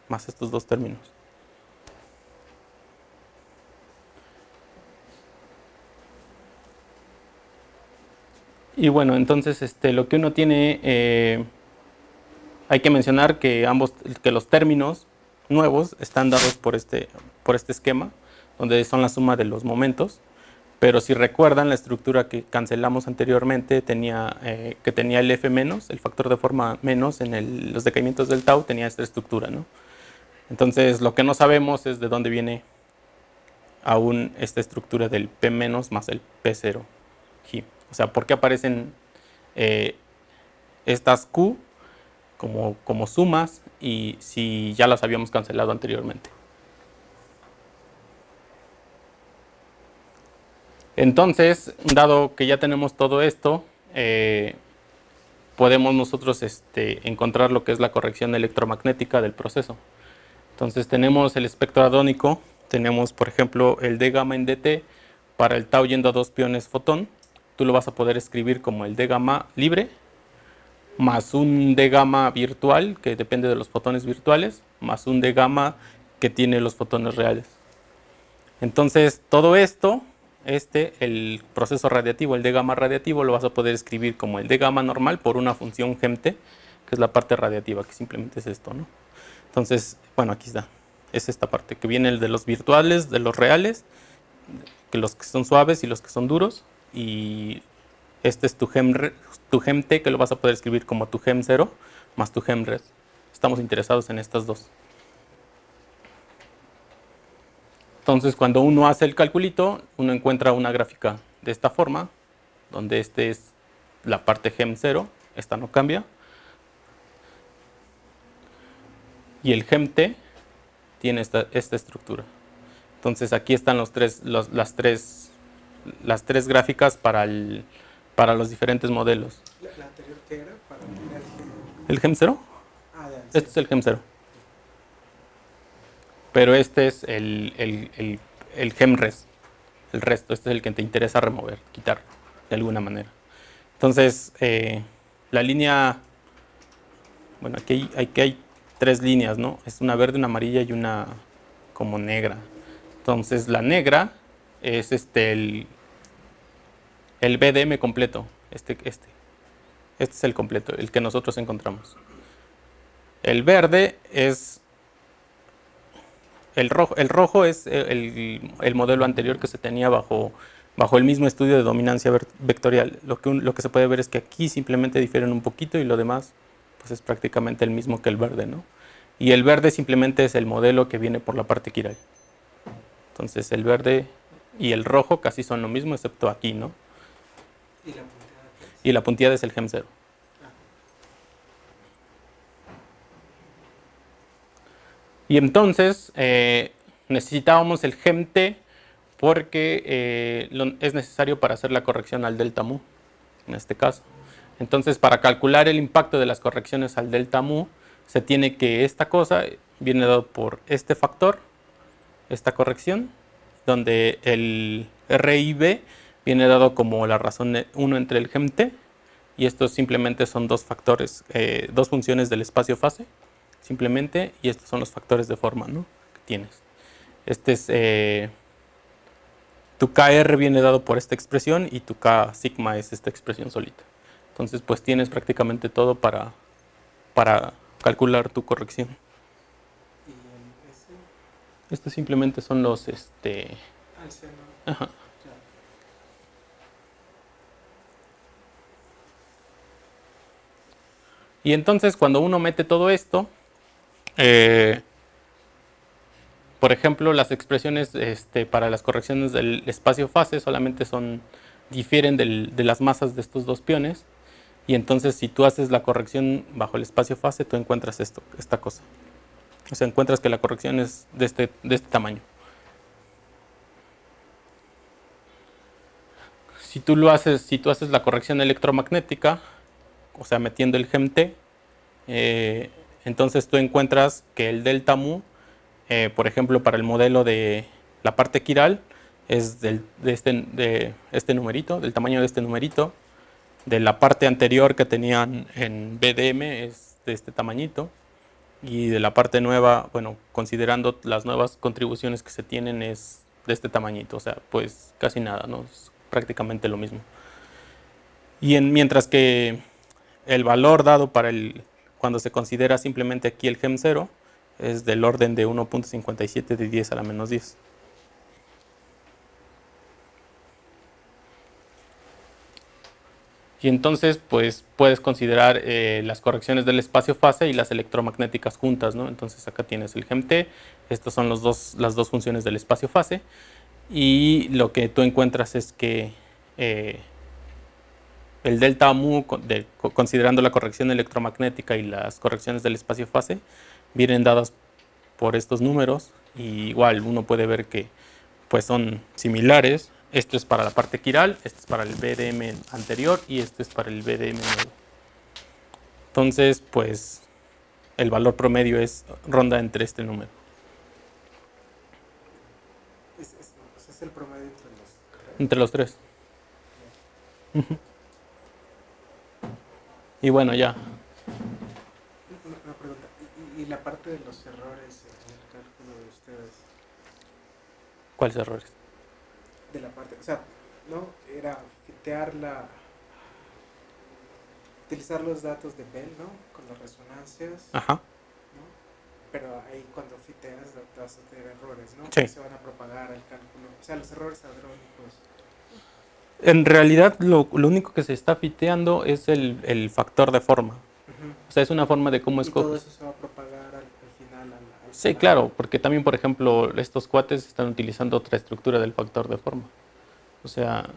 más estos dos términos. Y bueno, entonces lo que uno tiene, hay que mencionar que los términos nuevos están dados por este esquema, donde son la suma de los momentos. Pero si recuerdan, la estructura que cancelamos anteriormente que tenía el F menos, el factor de forma menos en los decaimientos del tau, tenía esta estructura, ¿no? Entonces, lo que no sabemos es de dónde viene aún esta estructura del P menos más el P0 G. O sea, ¿por qué aparecen estas Q como sumas y si ya las habíamos cancelado anteriormente? Entonces, dado que ya tenemos todo esto, podemos nosotros encontrar lo que es la corrección electromagnética del proceso. Entonces tenemos el espectro adónico, tenemos por ejemplo el D gamma en DT para el tau yendo a 2 piones fotón. Tú lo vas a poder escribir como el D gamma libre, más un D gamma virtual que depende de los fotones virtuales, más un D gamma que tiene los fotones reales. Entonces todo esto, el proceso radiativo, el D gamma radiativo, lo vas a poder escribir como el D gamma normal por una función GEMT, que es la parte radiativa, que simplemente es esto, ¿no? Entonces, bueno, aquí está. Es esta parte, que viene el de los virtuales, de los reales, que los que son suaves y los que son duros, y Este es tu GemT, que lo vas a poder escribir como tu Gem0 más tu Gemres. Estamos interesados en estas dos. Entonces, cuando uno hace el calculito, uno encuentra una gráfica de esta forma, donde este es la parte Gem0, esta no cambia. Y el GemT tiene esta estructura. Entonces, aquí están las tres gráficas para los diferentes modelos. ¿La anterior qué era? Para ¿El Gem0? Ah, ya, Este es el Gem0. Pero este es el Gemres. El resto, este es el que te interesa remover, quitar de alguna manera. Entonces, la línea, bueno, aquí hay tres líneas, ¿no? Es una verde, una amarilla y una como negra. Entonces, la negra es el BDM completo. Este es el completo, el que nosotros encontramos. El verde es el rojo es el modelo anterior que se tenía bajo el mismo estudio de dominancia vectorial. Lo que se puede ver es que aquí simplemente difieren un poquito y lo demás pues es prácticamente el mismo que el verde, ¿no? Y el verde simplemente es el modelo que viene por la parte quiral. Entonces el verde y el rojo casi son lo mismo excepto aquí, ¿no? ¿Y la punteada qué es? Y la punteada es el Gem0. Y entonces necesitábamos el GemT porque es necesario para hacer la corrección al delta mu, en este caso. Entonces, para calcular el impacto de las correcciones al delta mu, se tiene que esta cosa viene dado por este factor, esta corrección, donde el RIB viene dado como la razón de 1 entre el GemT, y estos simplemente son dos factores, dos funciones del espacio-fase, simplemente, y estos son los factores de forma, ¿no?, que tienes. Este es tu KR viene dado por esta expresión y tu K sigma es esta expresión solita. Entonces, pues tienes prácticamente todo para calcular tu corrección. ¿Y el S? Estos simplemente son los Al seno. Ajá. Ya. Y entonces, cuando uno mete todo esto, por ejemplo, las expresiones para las correcciones del espacio-fase solamente difieren de las masas de estos dos piones. Y entonces, si tú haces la corrección bajo el espacio-fase, tú encuentras esta cosa. O sea, encuentras que la corrección es de este tamaño. Si tú haces la corrección electromagnética, o sea, metiendo el GemT, entonces tú encuentras que el delta mu, por ejemplo, para el modelo de la parte quiral, es de este numerito, del tamaño de este numerito. De la parte anterior que tenían en BDM es de este tamañito. Y de la parte nueva, bueno, considerando las nuevas contribuciones que se tienen, es de este tamañito. O sea, pues casi nada, ¿no? Es prácticamente lo mismo. Y mientras que el valor dado cuando se considera simplemente aquí el Gem0 es del orden de 1.57 de 10 a la menos 10. Y entonces, pues, puedes considerar las correcciones del espacio-fase y las electromagnéticas juntas, ¿no? Entonces, acá tienes el GemT, estas son las dos funciones del espacio-fase, y lo que tú encuentras es que el delta mu, considerando la corrección electromagnética y las correcciones del espacio-fase, vienen dadas por estos números, y igual uno puede ver que pues son similares. Esto es para la parte quiral, este es para el BDM anterior y este es para el BDM nuevo. Entonces, pues, el valor promedio ronda entre este número. Es el promedio entre los tres. Entre los tres. Y bueno, ya. Una pregunta. ¿Y la parte de los errores en el cálculo de ustedes? ¿Cuáles errores? De la parte, o sea, ¿no? Era utilizar los datos de Bell, ¿no? Con las resonancias, Ajá. ¿no? Pero ahí cuando fiteas vas a tener errores, ¿no? Sí. Que se van a propagar al cálculo. O sea, los errores hadrónicos. En realidad lo único que se está fiteando es el factor de forma. O sea, es una forma de cómo Y todo escoges. eso se va a propagar al final. Sí, final. claro, porque también, por ejemplo, estos cuates están utilizando otra estructura del factor de forma. O sea,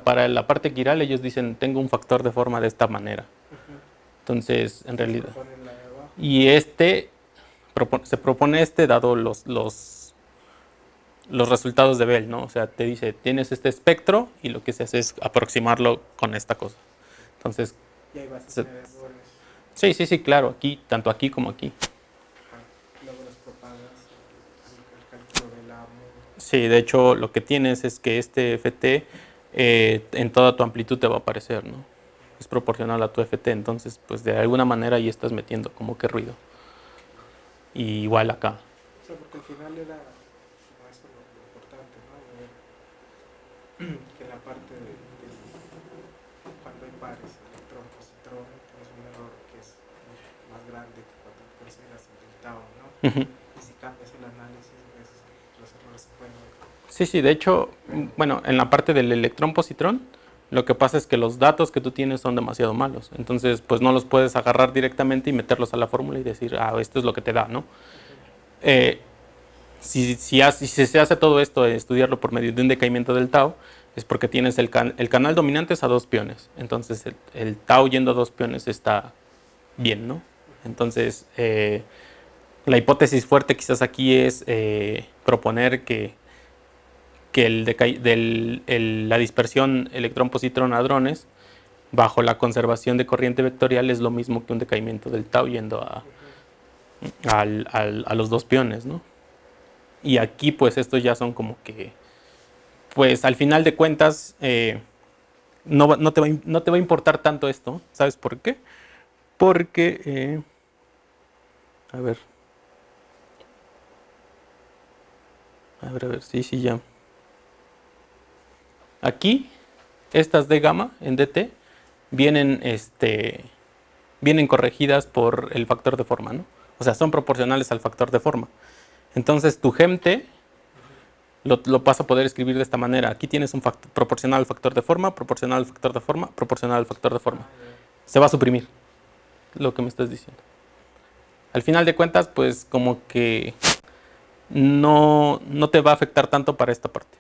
para la parte quiral ellos dicen, tengo un factor de forma de esta manera. Ujú. Entonces, en realidad. Proponen la de abajo. Y se propone dado los resultados de Bell, ¿no? O sea, te dice, tienes este espectro y lo que se hace es aproximarlo con esta cosa. Entonces, Y ahí vas a se- tener errores. sí, claro, aquí, tanto aquí como aquí. Ajá. Luego los propagas al cálculo del amo. Sí, de hecho, lo que tienes es que este FT en toda tu amplitud te va a aparecer, ¿no? Es proporcional a tu FT, entonces, pues de alguna manera ahí estás metiendo como que ruido. Y igual acá. O sea, porque al final era como eso lo importante, ¿no? Que en la parte cuando hay pares, electrón-positrón, tienes un error que es más grande que cuando consideras el tau, ¿no? Ujú. Y si cambias el análisis, ves, los errores se pueden... Sí, de hecho, bueno, en la parte del electrón-positrón, lo que pasa es que los datos que tú tienes son demasiado malos. Entonces, pues no los puedes agarrar directamente y meterlos a la fórmula y decir, esto es lo que te da, ¿no? Si se hace todo esto, estudiarlo por medio de un decaimiento del tau, es porque tienes el canal dominante es a 2 piones. Entonces, el tau yendo a 2 piones está bien, ¿no? Entonces, la hipótesis fuerte quizás aquí es proponer que la dispersión electrón-positrón-hadrones bajo la conservación de corriente vectorial es lo mismo que un decaimiento del tau yendo a los 2 piones, ¿no? Y aquí pues estos ya son como que, pues al final de cuentas no te va a importar tanto esto. ¿Sabes por qué? Porque, a ver, sí, ya. Aquí, estas de gamma en DT vienen, vienen corregidas por el factor de forma, ¿no? O sea, son proporcionales al factor de forma. Entonces, tu GEMT lo vas a poder escribir de esta manera. Aquí tienes un factor proporcional al factor de forma, proporcional al factor de forma, proporcional al factor de forma. Se va a suprimir lo que me estás diciendo. Al final de cuentas, pues como que no te va a afectar tanto para esta parte.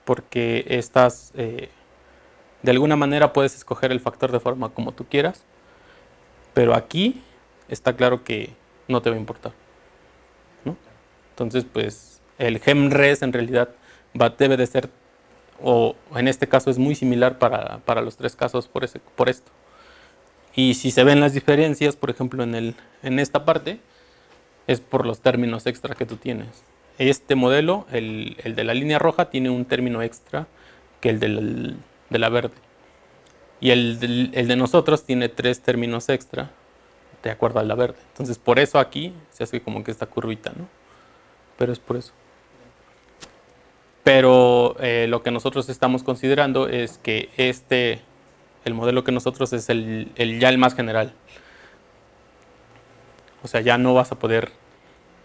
Porque estás, de alguna manera puedes escoger el factor de forma como tú quieras, pero aquí está claro que no te va a importar, ¿no? Entonces, pues el GEMRES en realidad debe de ser, o en este caso es muy similar para los 3 casos por esto. Y si se ven las diferencias, por ejemplo, en esta parte, es por los términos extra que tú tienes. Este modelo, el de la línea roja, tiene un término extra que el de la verde. Y el de nosotros tiene 3 términos extra de acuerdo a la verde. Entonces, por eso aquí se hace como que esta curvita, ¿no? Pero es por eso. Pero lo que nosotros estamos considerando es que el modelo que nosotros es ya el más general. O sea, ya no vas a poder,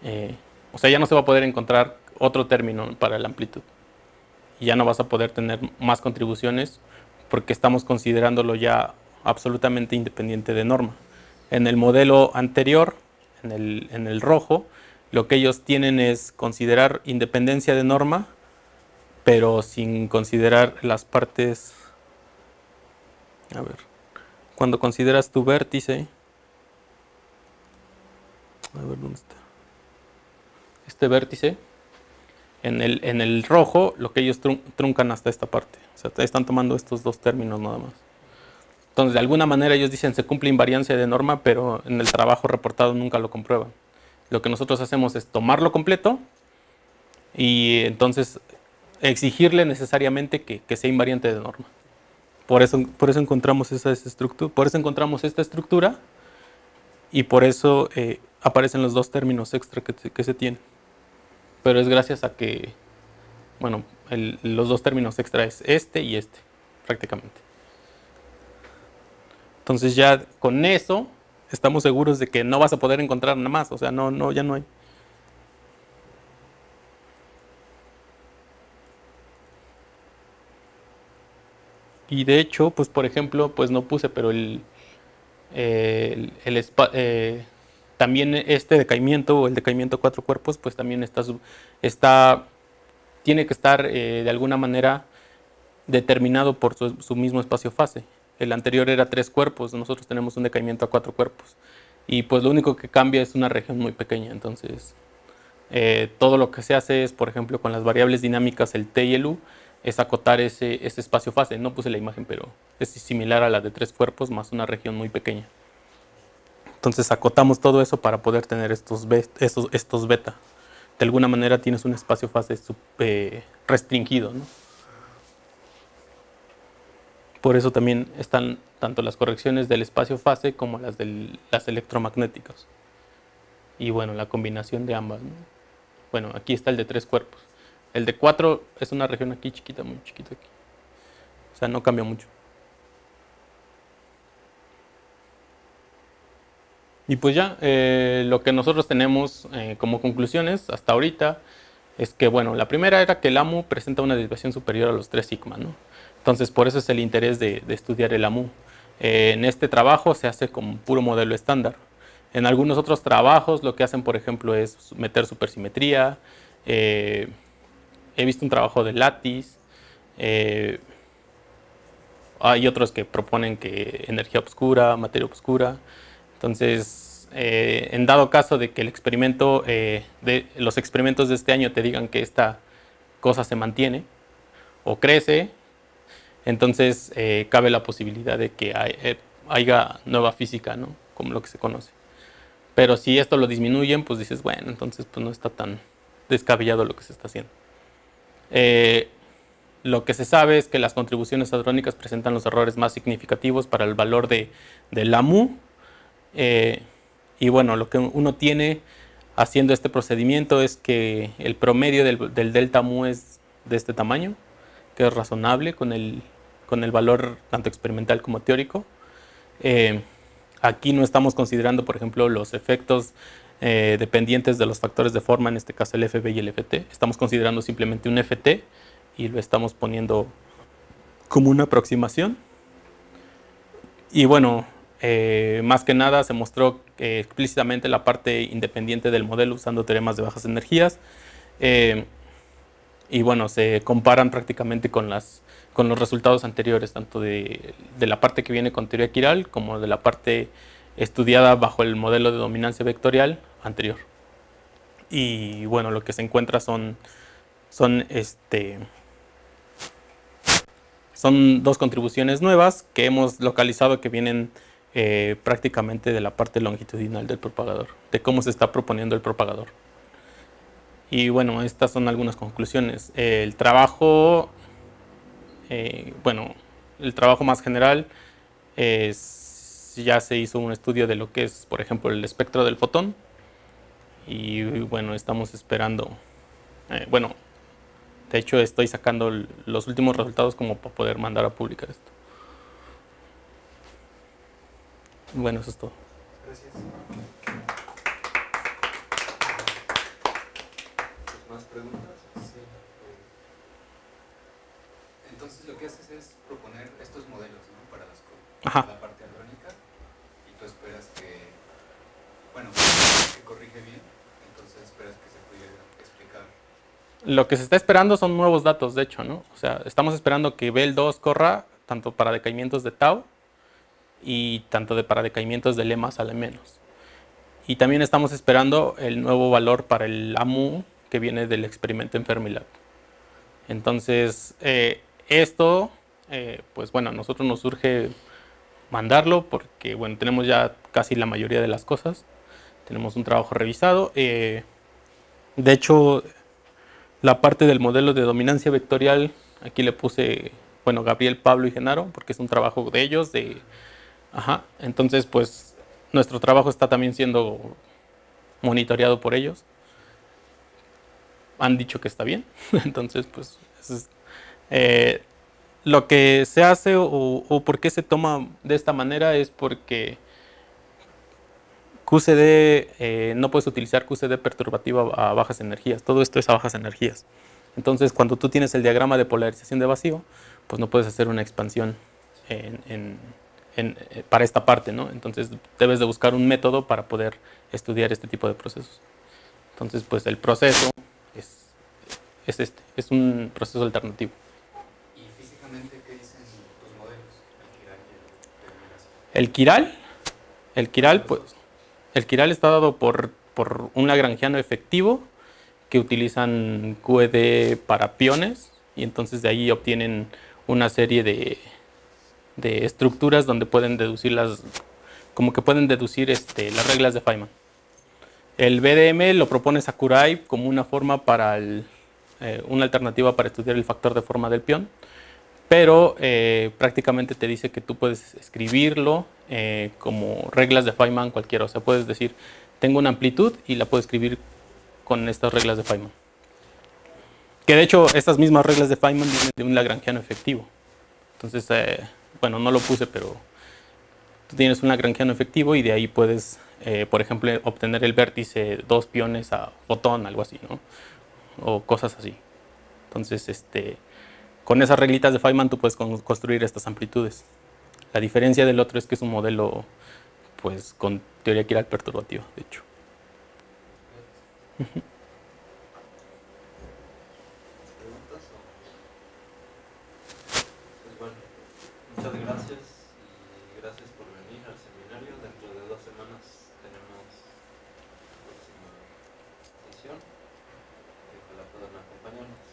ya no se va a poder encontrar otro término para la amplitud. Y ya no vas a poder tener más contribuciones porque estamos considerándolo ya absolutamente independiente de norma. En el modelo anterior, en el rojo, lo que ellos tienen es considerar independencia de norma, pero sin considerar las partes. A ver, cuando consideras tu vértice, a ver dónde está. Este vértice, en el rojo, lo que ellos truncan hasta esta parte. O sea, están tomando estos 2 términos nada más. Entonces, de alguna manera ellos dicen se cumple invariancia de norma, pero en el trabajo reportado nunca lo comprueban. Lo que nosotros hacemos es tomarlo completo y entonces exigirle necesariamente que sea invariante de norma. Por eso encontramos esa estructura, por eso encontramos esta estructura y por eso aparecen los 2 términos extra que se tienen. Pero es gracias a que, bueno, los 2 términos extra es este y este, prácticamente. Entonces ya con eso estamos seguros de que no vas a poder encontrar nada más. O sea, ya no hay. Y de hecho, pues por ejemplo, pues no puse, pero también este decaimiento o el decaimiento a 4 cuerpos, pues también tiene que estar de alguna manera determinado por su mismo espacio-fase. El anterior era 3 cuerpos, nosotros tenemos un decaimiento a 4 cuerpos. Y pues lo único que cambia es una región muy pequeña. Entonces, todo lo que se hace es, por ejemplo, con las variables dinámicas, el T y el U, es acotar ese espacio-fase. No puse la imagen, pero es similar a la de 3 cuerpos más una región muy pequeña. Entonces acotamos todo eso para poder tener estos beta. De alguna manera tienes un espacio-fase restringido, ¿no? Por eso también están tanto las correcciones del espacio-fase como las electromagnéticas. Y bueno, la combinación de ambas, ¿no? Bueno, aquí está el de 3 cuerpos. El de 4 es una región aquí chiquita, muy chiquita aquí. O sea, no cambia mucho. Y pues ya, lo que nosotros tenemos como conclusiones hasta ahorita es que, bueno, la primera era que el AMU presenta una desviación superior a los 3 sigma, ¿no? Entonces, por eso es el interés de estudiar el AMU. En este trabajo se hace con puro modelo estándar. En algunos otros trabajos lo que hacen, por ejemplo, es meter supersimetría. He visto un trabajo de Lattice. Hay otros que proponen que energía oscura, materia oscura. Entonces, en dado caso de que los experimentos de este año te digan que esta cosa se mantiene o crece, entonces cabe la posibilidad de que haya nueva física, ¿no? Como lo que se conoce. Pero si esto lo disminuyen, pues dices, bueno, entonces pues no está tan descabellado lo que se está haciendo. Lo que se sabe es que las contribuciones hadrónicas presentan los errores más significativos para el valor del AMU. Y bueno, lo que uno tiene haciendo este procedimiento es que el promedio del delta mu es de este tamaño, que es razonable con el valor tanto experimental como teórico. Aquí no estamos considerando, por ejemplo, los efectos dependientes de los factores de forma, en este caso el FB y el FT. Estamos considerando simplemente un FT y lo estamos poniendo como una aproximación. Y bueno, más que nada se mostró explícitamente la parte independiente del modelo usando teoremas de bajas energías. Y bueno, se comparan prácticamente con los resultados anteriores, tanto de la parte que viene con teoría quiral como de la parte estudiada bajo el modelo de dominancia vectorial anterior. Y bueno, lo que se encuentra son 2 contribuciones nuevas que hemos localizado que vienen prácticamente de la parte longitudinal del propagador, de cómo se está proponiendo el propagador. Y bueno, estas son algunas conclusiones. El trabajo más general ya se hizo un estudio de lo que es, por ejemplo, el espectro del fotón. Y bueno, estamos esperando. De hecho, estoy sacando los últimos resultados como para poder mandar a publicar esto. Bueno, eso es todo. Gracias. ¿Más preguntas? Sí. Entonces lo que haces es proponer estos modelos, ¿no? Para la parte hadrónica, y tú esperas que corrige bien, entonces esperas que se pudiera explicar. Lo que se está esperando son nuevos datos, de hecho, ¿no? O sea, estamos esperando que BEL2 corra tanto para decaimientos de tau y tanto para decaimientos de L más a L menos. Y también estamos esperando el nuevo valor para el AMU que viene del experimento en Fermilab. Entonces, pues bueno, a nosotros nos surge mandarlo porque, bueno, tenemos ya casi la mayoría de las cosas. Tenemos un trabajo revisado. De hecho, la parte del modelo de dominancia vectorial, aquí le puse, bueno, Gabriel, Pablo y Genaro, porque es un trabajo de ellos. Entonces, pues, nuestro trabajo está también siendo monitoreado por ellos. Han dicho que está bien. Entonces, pues, lo que se hace o por qué se toma de esta manera es porque QCD, no puedes utilizar QCD perturbativa a bajas energías. Todo esto es a bajas energías. Entonces, cuando tú tienes el diagrama de polarización de vacío, pues no puedes hacer una expansión para esta parte, ¿no? Entonces debes de buscar un método para poder estudiar este tipo de procesos. Entonces, pues el proceso es un proceso alternativo. ¿Y físicamente qué dicen tus modelos? El Quiral está dado por un lagrangiano efectivo que utilizan QED para piones, y entonces de ahí obtienen una serie de estructuras donde pueden deducir las reglas de Feynman. El BDM lo propone Sakurai como una forma para una alternativa para estudiar el factor de forma del pión, pero prácticamente te dice que tú puedes escribirlo como reglas de Feynman cualquiera. O sea, puedes decir, tengo una amplitud y la puedo escribir con estas reglas de Feynman. Que de hecho, estas mismas reglas de Feynman vienen de un lagrangiano efectivo. Entonces, bueno, no lo puse, pero tú tienes un lagrangiano efectivo y de ahí puedes, por ejemplo, obtener el vértice 2 piones a fotón, algo así, ¿no? O cosas así. Entonces, con esas reglitas de Feynman tú puedes construir estas amplitudes. La diferencia del otro es que es un modelo, pues, con teoría quiral perturbativa, de hecho. Pues bueno, muchas gracias y gracias por venir al seminario. Dentro de 2 semanas tenemos la próxima sesión. Ojalá puedan acompañarnos.